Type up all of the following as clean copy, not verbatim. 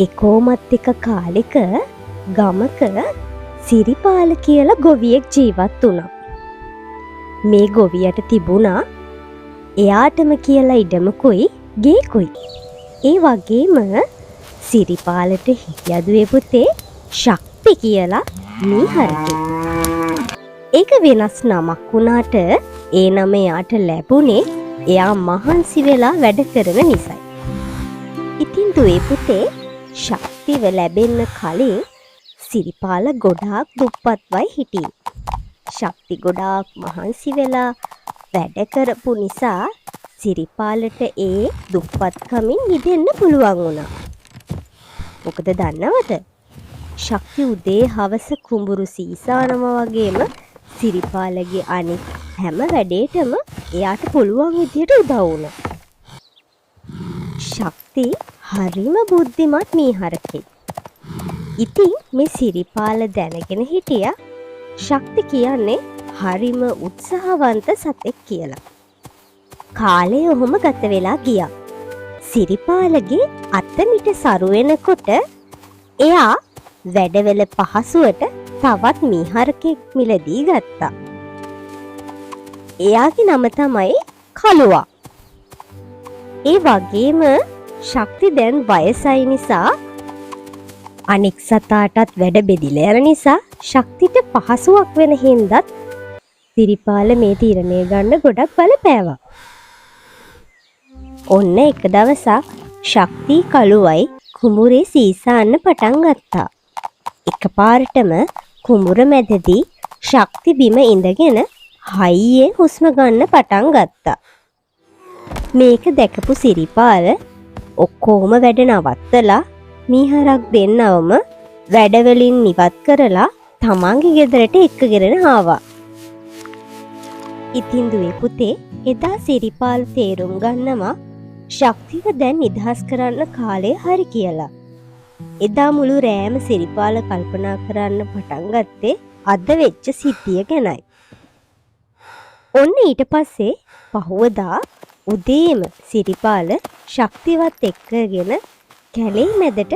එකෝමත් එක කාලෙක ගමක සිරිපාල කියලා ගොවියෙක් ජීවත් වුණා. මේ ගොවියට තිබුණා එයාටම කියලා ඉඩමකුයි ගේකුයි. ඒ වගේම සිරිපාලට හිටියදුවේ පුතේ ශක්ති කියලා මීහරකෙක්. ඒක වෙනස් නමක් වුණාට ඒ නම එයාට ලැබුණේ එයා මහන්සි වෙලා වැඩ කරන නිසයි. ඉතින් දුවේ පුතේ ශක්තිව ලැබෙන්න කලින් සිරිපාල ගොඩාක් දුප්පත්වයි හිටියේ. ශක්ති ගොඩාක් මහන්සි වෙලා වැඩ කරපු නිසා සිරිපාලට ඒ දුප්පත්කමින් මිදෙන්න පුළුවන් වුණා. මොකද දන්නවද? ශක්ති උදේ හවස කුඹුරු සීසානම වගේම සිරිපාලගේ අනිත් හැම වැඩේටම එයාට පුළුවන් විදියට උදව් වුණා. ශක්ති හරිම බුද්ධිමත් මීහරකෙක්. ඉතින් මේ සිරිපාල දැනගෙන හිටියා ශක්ති කියන්නේ හරිම උත්සාහවන්ත සතෙක් කියලා. කාලය ඔහොම ගත වෙලා ගියා. සිරිපාලගේ අතමිට සරු වෙනකොට එයා වැඩවල පහසුවට තවත් මීහරකෙක් මිලදී ගත්තා. එයාගේ නම තමයි කළුවා. ඒ වගේම ශක්ති දැන් වයසයි නිසා අනෙක් සතාටත් වැඩ බෙදිලා යන නිසා ශක්තිට පහසුවක් වෙන හින්දත් සිරිපාල මේ තීරණය ගන්න ගොඩක් බලපෑවා. ඔන්න එක දවසක් ශක්ති කළුවයි කුඹුරේ සීසාන්න පටන් ගත්තා. එකපාරටම කුඹුර මැදදී ශක්ති බිම ඉඳගෙන හයියෙන් හුස්ම ගන්න පටන් ගත්තා. මේක දැකපු සිරිපාල ඔක්කොම වැඩ නවත්තලා මීහරක් දෙන්නවම වැඩවලින් ඉවත් කරලා තමන්ගේ ගෙදරට එක්කගෙන ආවා. ඉතින් දුවේ පුතේ එදා සිරිපාල තේරුම් ගන්නවා ශක්තිව දැන් නිදහස් කරන්න කාලය හරි කියලා. එදා මුළු රෑම සිරිපාල කල්පනා කරන්න පටන් ගත්තේ අද වෙච්ච සිද්ධිය ගැනයි. ඔන්න ඊට පස්සේ පහුවදා උදේම සිරිපාල ශක්තිවත් එක්කගෙන කැලේ මැදට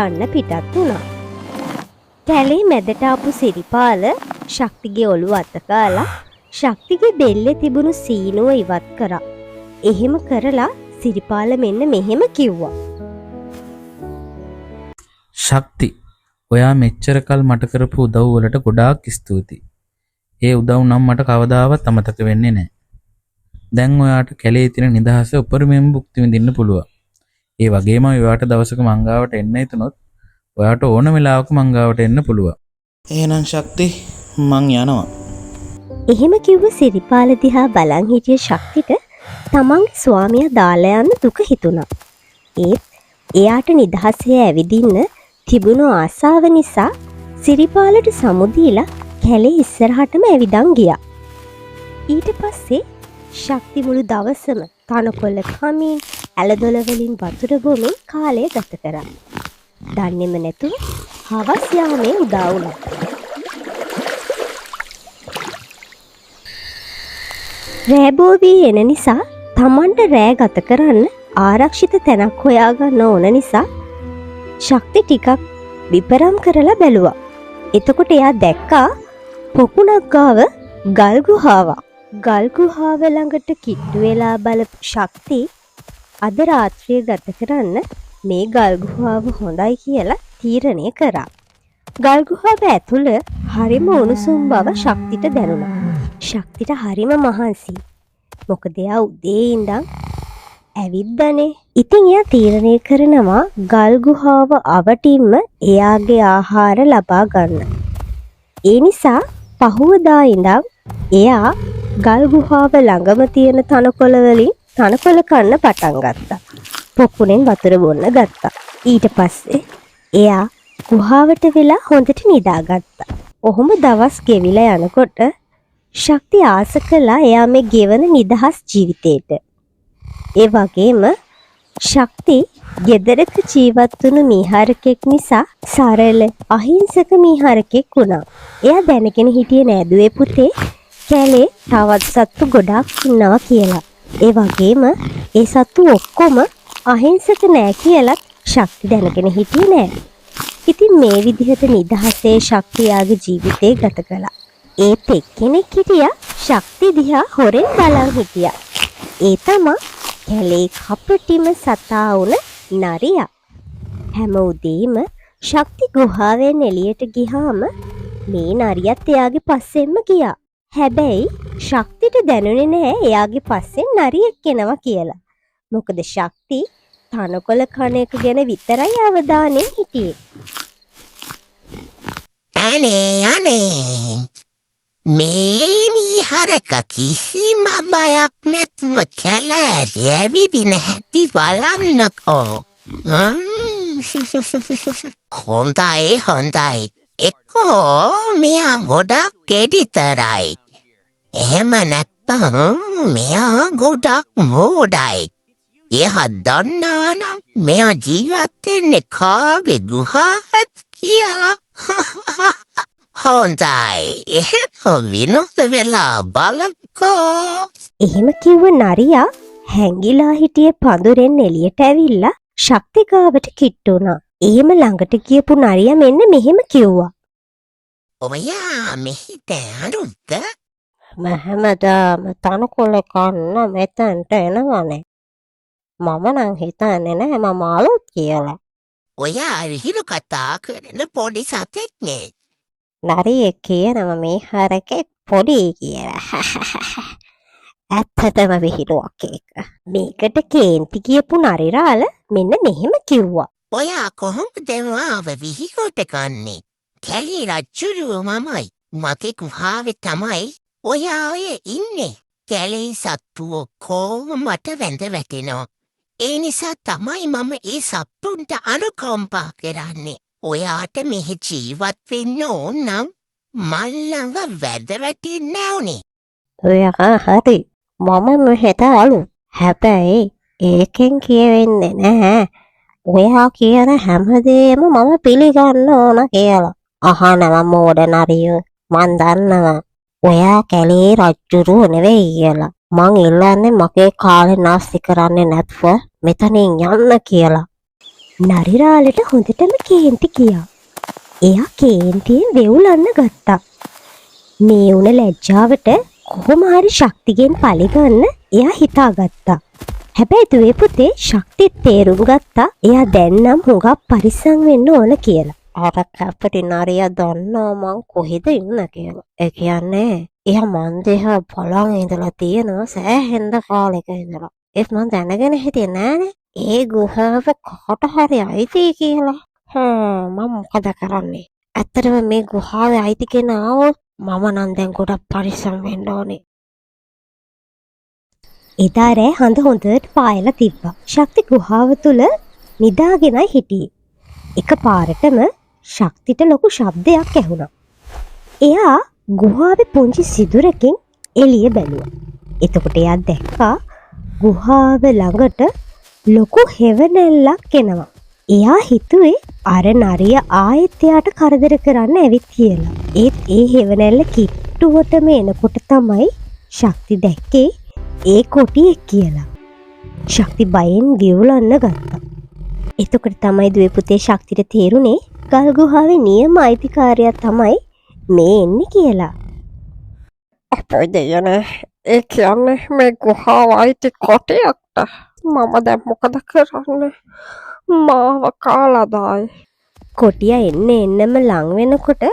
යන්න පිටත් වුණා. කැලේ මැදට ආපු සිරිපාල ශක්තිගේ ඔළුව අතකාලා ශක්තිගේ බෙල්ලේ තිබුණු සීනුව ඉවත් කරා. එහෙම කරලා සිරිපාල මෙන්න මෙහෙම කිව්වා. ශක්ති, ඔයා මෙච්චර කල් මට කරපු උදව් වලට ගොඩාක් ස්තුතියි. ඒ උදව් නම් මට කවදාවත් අමතක වෙන්නේ නැහැ. දැන් ඔයාට කැලේ තියෙන නිදහස උපරිමයෙන් භුක්ති විඳින්න පුළුවන්. ඒ වගේම ඔයාට දවසක මංගාවට එන්න හිතුනොත් ඔයාට ඕන වෙලාවක මංගාවට එන්න පුළුවන්. එහෙනම් ශක්ති මං යනවා. එහෙම කිව්ව සිරිපාල දිහා බලන් හිටිය ශක්තිට තමන්ගේ ස්වාමියා දාලා යන්න දුක හිතුණා. ඒත් එයාට නිදහසේ ඇවිදින්න තිබුණු ආසාව නිසා සිරිපාලට සමුදීලා කැලේ ඉස්සරහටම ඇවිදන් ගියා. ඊට පස්සේ ශක්ති මුළු දවසම තනකොළ කමින් ඇලදොල වලින් වතුර බොමින් කාලය ගත කරා. දන්නේම නැතුව හවස් යාමේ උදා වුණා. රෑබෝවී එන නිසා තමන්ට රෑ ගත කරන්න ආරක්ෂිත තැනක් හොයාගන්න ඕන නිසා ශක්ති ටිකක් විපරම් කරලා බැලුවා. එතකොට එයා දැක්කා පොකුණක් ගාව ගල් ගුහාවක්. ගල් ගුහාව ළඟට කිට්ටු වෙලා බලපු ශක්ති අද රාත්‍රිය ගත කරන්න මේ ගල් ගුහාව හොඳයි කියලා තීරණය කරා. ගල් ගුහාව ඇතුළ හරිම උණුසුම් බව ශක්තිට දැනුණා. ශක්තිට හරිම මහන්සි. මොකද එයා උදේ ඉඳන් ඇවිද්දානේ. ඉතින් එයා තීරණය කරනවා ගල් ගුහාව අවටින්ම එයාගේ ආහාර ලබා ගන්න. ඒ නිසා පහුවදා ඉඳන් එයා ගල් ගුහාව ළඟම තියෙන තනකොළ වලින් තනකොළ කන්න පටන් ගත්තා. පොකුණෙන් වතුර බොන්න ගත්තා. ඊට පස්සේ එයා ගුහාවට වෙලා හොඳට නිදාගත්තා. ඔහොම දවස් ගෙවිලා යනකොට ශක්ති ආස කළා එයා මේ ගෙවන නිදහස් ජීවිතේට. ඒ වගේම ශක්ති ගෙදරක ජීවත් වුණු මීහරකෙක් නිසා සරල අහිංසක මීහරකෙක් වුණා. එයා දැනගෙන හිටියේ නෑ දුවේ පුතේ කැලේ තවත් සත්තු ගොඩාක් ඉන්නවා කියලා. ඒ වගේම ඒ සත්තු ඔක්කොම අහිංසක නෑ කියලත් ශක්ති දැනගෙන හිටියේ නෑ. ඉතින් මේ විදිහට නිදහසේ ශක්තියාගේ ජීවිතේ ගත කළා. ඒත් එක්කෙනෙක් හිටියා ශක්ති දිහා හොරෙන් බලන් හිටියා. ඒ තමා කැලේ කපටිම සතා වුණ නරියා. හැම උදේම ශක්ති ගුහාවෙන් එළියට ගියාම මේ නරියත් එයාගේ පස්සෙන්ම ගියා. හැබැයි ශක්තිට දැනුනේ නෑ එයාගේ පස්සෙන් නරියෙක් එනවා කියලා. මොකද ශක්ති තනකොළ කන එක ගැන විතරයි අවධානයෙන් හිටියේ. අනේ මේ විහාරක කිසිම බයක් නැතුව කැලෑරි ඇවිදින හැටි බලන්නකෝ. හොඳයි. එක්කෝ මෙයා ගොඩක් ගෙඩිතරයි. එහෙම නැත්තම් මෙයා ගොඩක් මෝඩයි. එයා දන්නවනම් මෙයා ජීවත් වෙන්නේ කාගේ ගුහාවද කියලා. හොඳයි. එහෙනම් විනෝද වෙලා බලකෝ. එහෙම කිව්ව නරියා හැංගිලා හිටිය පඳුරෙන් එළියට ඇවිල්ලා ශක්ති ගාවට කිට්ටු වුණා. එහෙම ළඟට ගියපු නරියා මෙන්න මෙහෙම කිව්වා. ඔයා මෙහිට අරුද්ද? මහමදාම තනකොළ කන්න මෙතන්ට එනවනේ. මම නම් හිතන්නේ නෑ මම අලුත් කියලා. ඔයා හිරු කතා කරන පොඩි සතෙක් නේ. නරියෙක් කියනවා මේ හරකේ පොඩි කියලා. ඇත්තටම විහිළුවක් ඒක. මේකට කේන්ති කියපු නරිරාල මෙන්න මෙහෙම කිව්වා. ඔයා කොහොමද මාව විහිකොට ගන්නේ? කැලේ රජුරුව මමයි. මගේ ගුහාවේ තමයි ඔයා ඔය ඉන්නේ. කැලේ සත්තුව කොහොම මට වැඳ වැටෙනවා. ඒ නිසා තමයි මම ඒ සත්තුන්ට අනුකම්පා කරන්නේ. ඔයාට මෙහි ජීවත් වෙන්න ඕන නම් මල් ළඟ වැඳ වැටෙන්න ඕනේ. ඔයා හරි. මම මෙහෙට අලුත්. හැබැයි ඒකෙන් කියවෙන්නේ නැහැ. ඔයා කියන හැමදේම මම පිළිගන්න ඕන කියලා. අහනවා මෝඩ නරියෝ. මන් දන්නවා ඔයා කැලේ රජ්ජුරුව නෙවෙයි කියලා. මං ඉල්ලන්නේ මගේ කාලේ නාස්ති කරන්නේ නැත්ව මෙතනින් යන්න කියලා. නරිරාලට හොඳටම කේන්ති ගියා. එයා කේන්තියෙන් වෙවුලන්න ගත්තා. මේ උන ලැජ්ජාවට කොහොම හරි ශක්තිගෙන් පලිගන්න එයා හිතාගත්තා. හැබැයි දුවේ පුතේ ශක්ති තේරුම් ගත්තා එයා දැන් නම් හුඟක් පරිස්සම් වෙන්න ඕන කියලා. අර කපටි නරියා දන්නවා මං කොහෙද ඉන්න කියලා. ඒ කියන්නේ එයා මන් දෙහා බලන් ඉඳලා තියෙනවා සෑහෙන කාලෙක ඉඳලා. ඒත් මං දැනගෙන හිටියේ නෑනේ ඒ ගුහාව කාට හරි අයිති කියලා. මම මොකද කරන්නේ? ඇත්තටම මේ ගුහාවේ අයිති කෙනා ආවොත් මම නම් දැන් ගොඩක් පරිස්සම් වෙන්න ඕනේ. එදා රෑ හඳ හොඳට පායලා තිබ්බා. ශක්ති ගුහාව තුල නිදාගෙනයි හිටියේ. එකපාරටම ශක්තිට ලොකු ශබ්දයක් ඇහුණා. එයා ගුහාවේ පුංචි සිදුරකින් එළිය බැලුවා. එතකොට එයා දැක්කා ගුහාව ළඟට ලොකු හෙවණැල්ලක් එනවා. එයා හිතුවේ අර නරිය ආයෙත් එයාට කරදර කරන්න ඇවිත් කියලා. ඒත් ඒ හෙවණැල්ල කිට්ටුවටම එනකොට තමයි ශක්ති දැක්කේ ඒ කොටියෙක් කියලා. ශක්ති බයෙන් විවුලන්න ගත්තා. එතකොට තමයි දුවේ පුතේ ශක්තිට තේරුනේ ගල් ගුහාවේ නියම අයිතිකාරයා තමයි මේ එන්නේ කියලා. අපේ දෙයනේ ඒ කියන්නේ මේ ගුහාව අයිති කොටියක්ට. මම දැන් මොකද කරන්නේ? මාව කාලාදායි. කොටියා එන්නම ලං වෙනකොට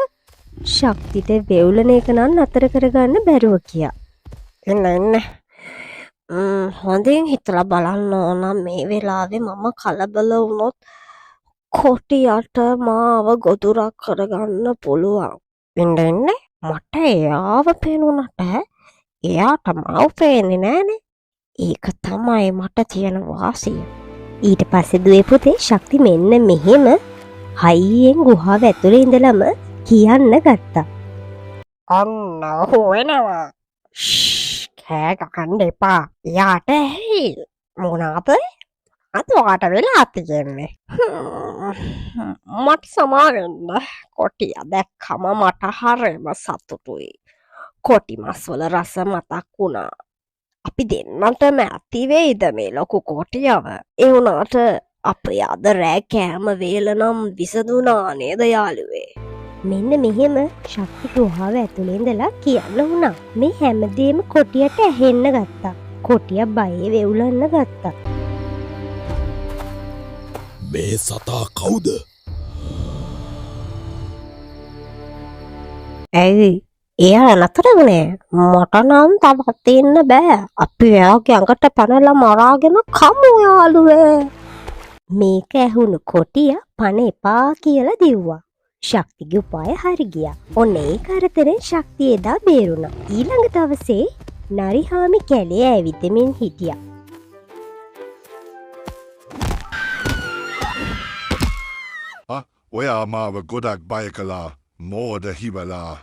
ශක්තිට වෙවුලන එක නම් නතර කරගන්න බැරුව කියා. එන්න හොඳින් හිතලා බලන්න ඕන මේ වෙලාවේ මම කලබල වුණොත් කොටියට මාව ගොදුරක් කරගන්න පුළුවන්. ඉන්න මට එයාව පේනුනට එයාට මාව පේන්නේ නෑනේ. ඒක තමයි මට තියෙන වාසිය. ඊට පස්සේ දුවේ පුතේ ශක්ති මෙන්න මෙහෙම හයියෙන් ගුහාව ඇතුලේ ඉඳලම කියන්න ගත්තා. අන්න හොයනවා. කෑ ගහන්න එපා. යාට ඇහි මොනාද? අද වාට වෙලා තියෙන්නේ. මට සමාවෙන්න. කොටිය දැක්කම මට හරිම සතුටුයි. කොටි මස් වල රස මතක් වුණා. අපි දෙන්නටම ඇති වෙයිද මේ ලොකු කොටියව? ඒ වුණාට අපේ අද රෑ කෑම වේල නම් විසඳුනා නේද යාළුවේ? මෙන්න මෙහෙම ශක්ති ගුහාව ඇතුළේ ඉඳලා කියන්න වුණා. මේ හැමදේම කොටියට ඇහෙන්න ගත්තා. කොටිය බයේ වෙවුලන්න ගත්තා. මේ සතා කවුද? ඇයි එයා නතරනේ? මට නම් තවත් ඉන්න බෑ. අපි එයාගේ අඟට පැනලා මරාගෙන කමු යාළුවේ. මේක ඇහුණු කොටිය පණ එපා කියලා දිව්වා. ශක්තිගේ උපාය හරි ගියා. ඔන්න ඒ කරතරෙන් ශක්තිය එදා බේරුණා. ඊළඟ දවසේ නරිහාමි කැලේ ඇවිදමින් හිටියා. ඔයා මාව ගොඩක් බය කළා. මෝඩ හිවලා.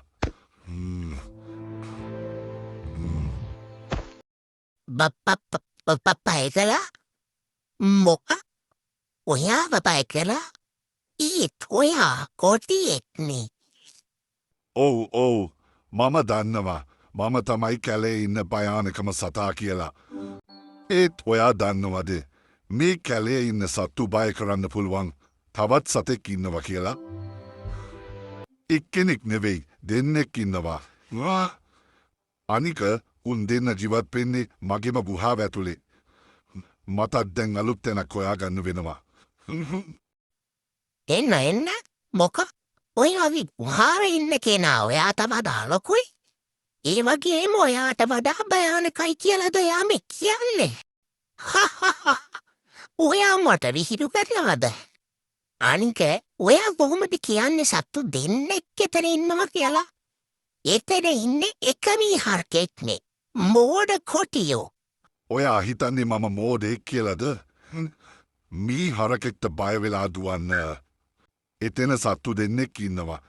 බය කළා? මොක? ඔයාව බය කළා? ඒත් ඔයා කොටියෙක්නේ. ඔව් ඔව් මම දන්නවා. මම තමයි කැලේ ඉන්න භයානකම සතා කියලා. ඒත් ඔයා දන්නවද මේ කැලේ ඉන්න සත්තු බය කරන්න පුළුවන් තවත් සතෙක් ඉන්නවා කියලා? එක්කෙනෙක් නෙවෙයි දෙන්නෙක් ඉන්නවා. අනික උන් දෙන්න ජීවත් වෙන්නේ මගේම ගුහාව ඇතුලේ. මටත් දැන් අලුත් තැනක් හොයාගන්න වෙනවා. එන්න මොක? ඔය අපි ගුහාවේ ඉන්න කෙනා ඔයාට වඩා ලොකුයි. ඒ වගේම ඔයාට වඩා භයානකයි කියලාද යා මේ කියන්නේ? ඔයා මට විහිළු කරනවද? අනික ඔයා කොහොමද කියන්නේ සත්තු දෙන්නෙක් එතන ඉන්නවා කියලා? එතන ඉන්නේ එක මීහරකෙක්නේ. මෝඩ කොටියෝ. ඔයා හිතන්නේ මම මෝඩෙක් කියලාද? මී හරකෙක්ට බය වෙලා දුවන්න. එතන සත්තු දෙන්නෙක් ඉන්නවා.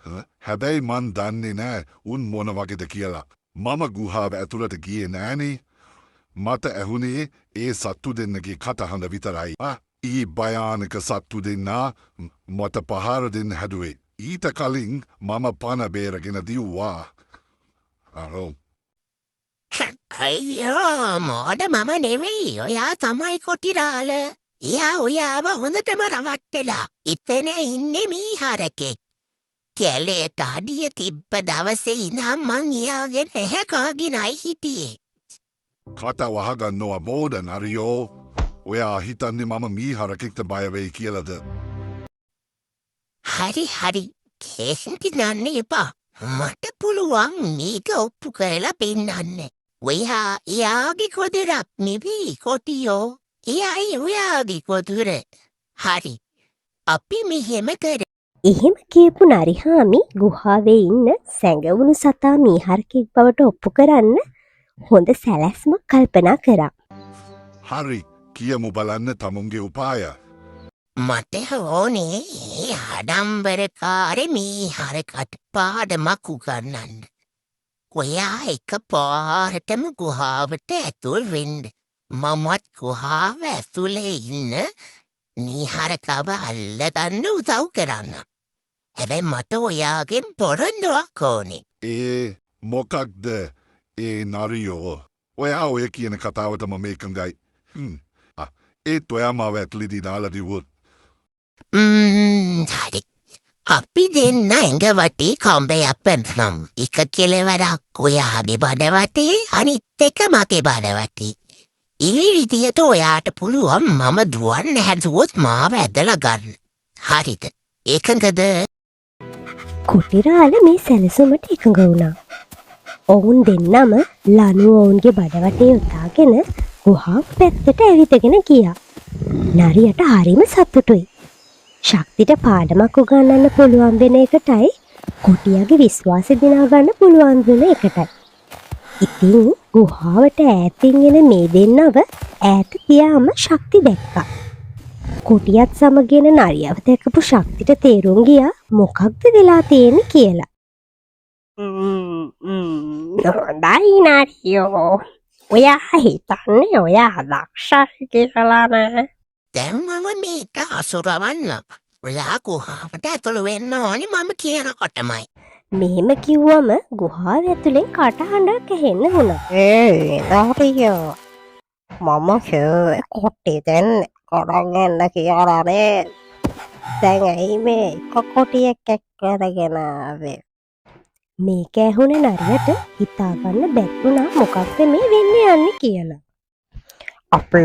හැබැයි මන් දන්නේ නෑ උන් මොන වගේද කියලා. මම ගුහාව ඇතුළට ගියේ නෑනේ. මට ඇහුනේ ඒ සත්තු දෙන්නගේ කටහඬ විතරයි. ඊ භයානක සත්තු දෙන්නා මට පහර දෙන්න හැදුවේ. ඊට කලින් මම පණ බේරගෙන දිව්වා. අයියෝ මෝඩ මම නෙවෙයි. ඔයා තමයි කොටිරාල. එයා ඔයාව හොඳටම රවට්ටලා. එතන ඉන්නේ මීහරකෙක්. කැලේට අඩිය තිබ්බ දවසේ ඉඳන් මං එයාගෙන් ඇහැකාගෙනයි හිටියේ. කට වහගන්නවා මෝඩ නරියෝ. ඔයා හිතන්නේ මම මීහරකෙක්ට බය වෙයි කියලාද? හරි කේන්ති නන්න එපා. මට පුළුවන් මේක ඔප්පු කරලා පෙන්නන්න. ඔයා එයාගේ කොදුරක් නෙවී කොටියෝ. එයයි ඔයාගේ කොදුර. හරි අපි මෙහෙම කර. එහෙම කියපු නරිහාමි ගුහාවේ ඉන්න සැඟවුණු සතා මීහරකෙක් බවට ඔප්පු කරන්න හොඳ සැලැස්මක් කල්පනා කරා. හරි කියමු බලන්න තමුන්ගේ උපාය. මට ඕනේ ආඩම්බරකාර මීහරකට පාඩමක් උගන්නන්න. ඔයා එක පාරටම ගුහාවට ඇතුල් වෙන්න. මමත් ගුහාව ඇතුලේ ඉන්න මීහරකව අල්ලගන්න උදව් කරන්න. හැබැයි මට ඔයාගෙන් පොරොන්දුවක් ඕනේ. මොකක්ද ඒ නරියෝ? ඔයා ඔය කියන කතාවටම මේකඟයි. ඒත් ඔයා මාව ඇතුළේදී දාලා දිව්වොත් හරි. අපි දෙන්න ඇඟ වටේ කම්බයක් පැන්නම්. එක කෙළවරක් ඔයාගේ බඩ වටේ අනිත් එක මගේ බඩ වටේ. ඒ විදියට ඔයාට පුළුවන් මම දුවන්න හැදුවොත් මාව ඇදලා ගන්න. හරිද? ඒකඟද? කොටිරාල මේ සැලසුමට එකඟ වුණා. ඔවුන් දෙන්නම ලනු ඔවුන්ගේ බඩවටේ යොදාගෙන ගුහාව පැත්තට ඇවිදගෙන ගියා. නරියට හරිම සතුටුයි. ශක්තිට පාඩමක් උගන්වන්න පුළුවන් වෙන එකටයි කොටියාගේ විශ්වාසය දිනා ගන්න පුළුවන් වෙන එකටයි. ඉතින් ගුහාවට ඈතින් එන මේ දෙන්නව ඈත තියාම ශක්ති දැක්කා. කොටියත් සමගෙන නරියව දැකපු ශක්තිට තේරුම් ගියා මොකක්ද වෙලා තියෙන්නේ කියලා. හොඳයි නරියෝ. ඔයා හිතන්නේ ඔයා දක්ෂයි කියලා නෑ? දැන් මම මේක අසුරවන්න. ඔයා ගුහාවට ඇතුළු වෙන්න ඕනේ මම කියනකොටමයි. මෙහෙම කිව්වම ගුහාව ඇතුලෙන් කටහඬක් ඇහෙන්න වුණා. නරියෝ. මම කිව්වේ කොටි දෙන්න කොරගන්න කියලානේ. දැන් ඇයි මේ එක කොටියක් එක් කරගෙන ආවේ? මේක ඇහුණ නරියට හිතාගන්න බැක්ුණා මොකක්ද මේ වෙන්න යන්නේ කියලා. අපි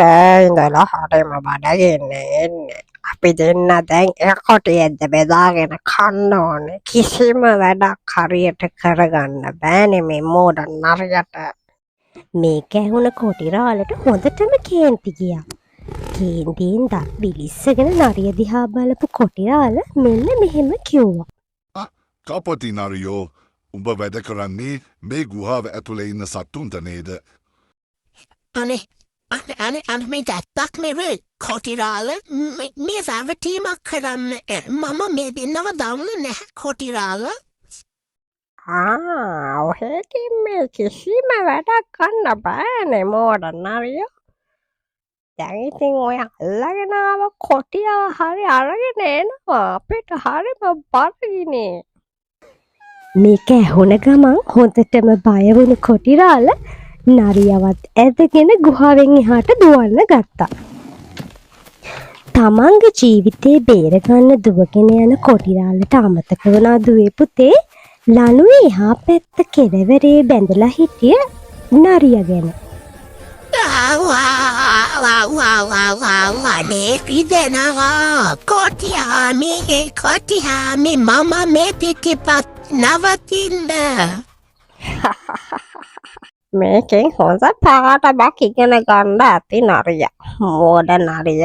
රෑ ඉඳලා හරිම බඩගින්න එන්නේ. අපි දෙන්න දැන් එක කොටියක්ද බෙදාගෙන කන්න ඕනේ. කිසිම වැඩක් හරියට කරගන්න බෑනේ මේ මෝඩ නරියට. මේක ඇහුණ කොටිරාලට හොඳටම කේන්ති ගියා. කේන්තියෙන් දත් විලිස්සගෙන නරිය දිහා බලපු කොටිරාල මෙන්න මෙහෙම කිව්වා. කපති නරියෝ උඹ වැඩ කරන්නේ මේ ගුහාව ඇතුළේ ඉන්න සත්තුන්ට නේද? අනේ මේ දැත්තක් නෙවේ කොටිරාල මේ රැවටීමක් කරන්න මම මේ දෙන්නව දවුල නැහැ කොටිරාල. ඔහෙකින් මේ කිසිම වැඩක් කන්න බෑනේ මෝඩ නරියෝ. දැන් ඉතින් ඔය අල්ලගෙන ආව කොටියව හරි අරගෙන එනවා. අපිට හරිම බරගිනේ. මේක ඇහුණ ගමන් හොඳටම බය වුණු කොටිරාල නරියවත් ඇදගෙන ගුහාවෙන් එහාට දුවන්න ගත්තා. තමන්ගේ ජීවිතේ බේරගන්න දුවගෙන යන කොටිරාලට අමතක වුණා දුවේ පුතේ ලණුවේ එහා පැත්ත කෙළවරේ බැඳලා හිටිය නරිය ගැන. අනේ පිදෙනවා කොටියාමි මම මේ පිටිපත් නවතින්න. මේකෙන් හොඳ පාඩමක් ඉගෙන ගන්න ඇති නරිය. මෝඩ නරිය.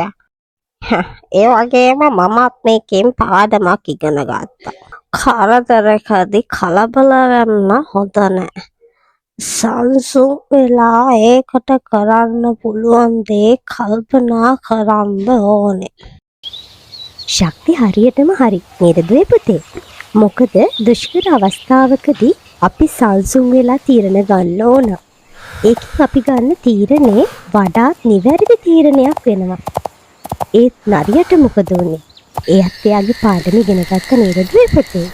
ඒ වගේම මමත් මේකෙන් පාඩමක් ඉගෙන ගත්තා. කරදරකදී කලබල වෙන්න හොඳ නෑ. සංසුන් වෙලා ඒකට කරන්න පුළුවන් දේ කල්පනා කරන්න ඕනේ. ශක්ති හරියටම හරි නේද දුවේ පුතේ? මොකද දුෂ්කර අවස්ථාවකදී අපි සංසුන් වෙලා තීරණ ගන්න ඕන. ඒකෙන් අපි ගන්න තීරණේ වඩාත් නිවැරදි තීරණයක් වෙනවා. ඒත් නරියට මොකද වුනේ? එයාත් එයාගේ පාඩම ඉගෙන ගත්ත නේද දුවේ පුතේ?